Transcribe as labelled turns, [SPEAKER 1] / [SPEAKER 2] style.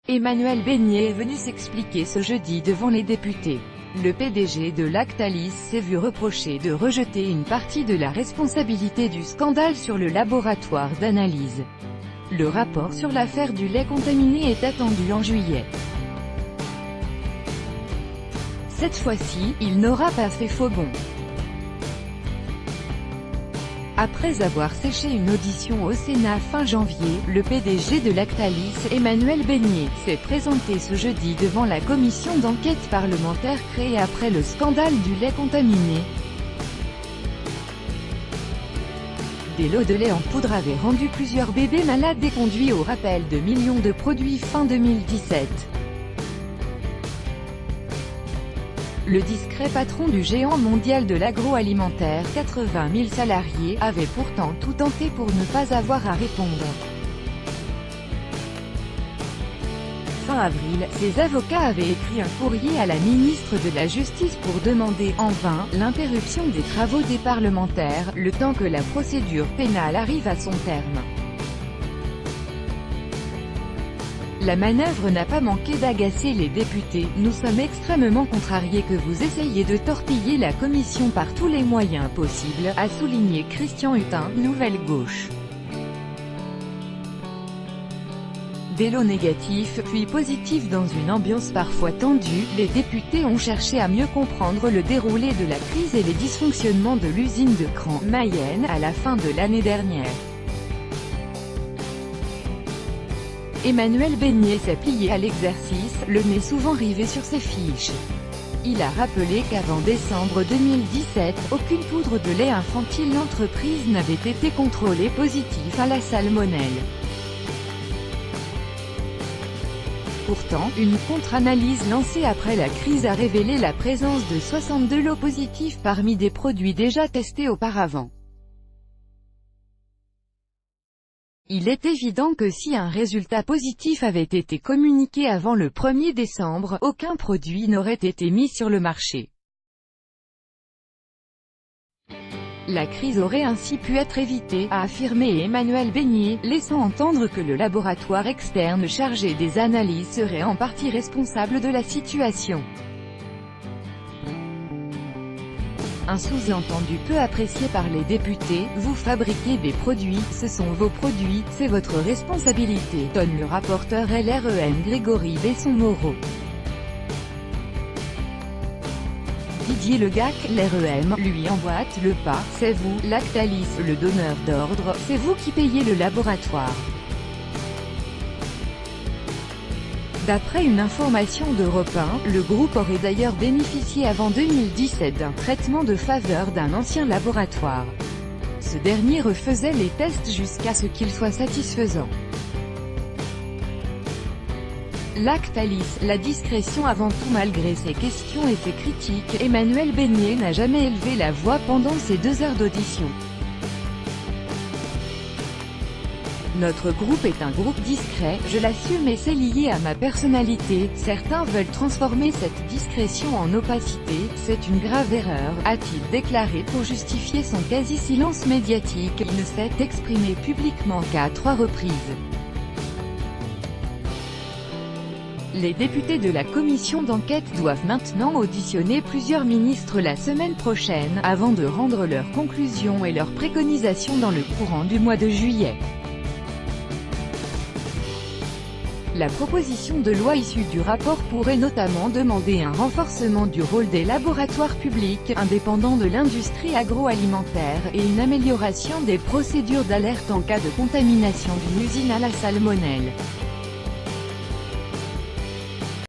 [SPEAKER 1] Emmanuel Beignet est venu s'expliquer ce jeudi devant les députés. Le PDG de Lactalis s'est vu reprocher de rejeter une partie de la responsabilité du scandale sur le laboratoire d'analyse. Le rapport sur l'affaire du lait contaminé est attendu en juillet. Cette fois-ci, il n'aura pas fait faux bond. Après avoir séché une audition au Sénat fin janvier, le PDG de Lactalis, Emmanuel Beignet, s'est présenté ce jeudi devant la commission d'enquête parlementaire créée après le scandale du lait contaminé. Des lots de lait en poudre avaient rendu plusieurs bébés malades et conduit au rappel de millions de produits fin 2017. Le discret patron du géant mondial de l'agroalimentaire, 80 000 salariés, avait pourtant tout tenté pour ne pas avoir à répondre. Fin avril, ses avocats avaient écrit un courrier à la ministre de la Justice pour demander, en vain, l'interruption des travaux des parlementaires, le temps que la procédure pénale arrive à son terme. La manœuvre n'a pas manqué d'agacer les députés. Nous sommes extrêmement contrariés que vous essayiez de torpiller la commission par tous les moyens possibles, a souligné Christian Hutin, Nouvelle Gauche. Des lots négatifs, puis positifs dans une ambiance parfois tendue, les députés ont cherché à mieux comprendre le déroulé de la crise et les dysfonctionnements de l'usine de Cran, Mayenne, à la fin de l'année dernière. Emmanuel Beignet s'est plié à l'exercice, le nez souvent rivé sur ses fiches. Il a rappelé qu'avant décembre 2017, aucune poudre de lait infantile l'entreprise n'avait été contrôlée positive à la salmonelle. Pourtant, une contre-analyse lancée après la crise a révélé la présence de 62 lots positifs parmi des produits déjà testés auparavant. Il est évident que si un résultat positif avait été communiqué avant le 1er décembre, aucun produit n'aurait été mis sur le marché. La crise aurait ainsi pu être évitée, a affirmé Emmanuel Beignet, laissant entendre que le laboratoire externe chargé des analyses serait en partie responsable de la situation. Un sous-entendu peu apprécié par les députés, vous fabriquez des produits, ce sont vos produits, c'est votre responsabilité, tonne le rapporteur LREM Grégory Besson-Moreau. Didier Legac, l'REM, lui emboîte le pas, c'est vous, Lactalis, le donneur d'ordre, c'est vous qui payez le laboratoire. D'après une information d'Europe 1, le groupe aurait d'ailleurs bénéficié avant 2017 d'un traitement de faveur d'un ancien laboratoire. Ce dernier refaisait les tests jusqu'à ce qu'ils soient satisfaisants. Lactalis, la discrétion avant tout. Malgré ses questions et ses critiques, Emmanuel Beignet n'a jamais élevé la voix pendant ces 2 heures d'audition. Notre groupe est un groupe discret, je l'assume et c'est lié à ma personnalité. Certains veulent transformer cette discrétion en opacité, c'est une grave erreur, a-t-il déclaré pour justifier son quasi-silence médiatique. Il ne s'est exprimé publiquement qu'à 3 reprises. Les députés de la commission d'enquête doivent maintenant auditionner plusieurs ministres la semaine prochaine, avant de rendre leurs conclusions et leurs préconisations dans le courant du mois de juillet. La proposition de loi issue du rapport pourrait notamment demander un renforcement du rôle des laboratoires publics, indépendants de l'industrie agroalimentaire, et une amélioration des procédures d'alerte en cas de contamination d'une usine à la salmonelle.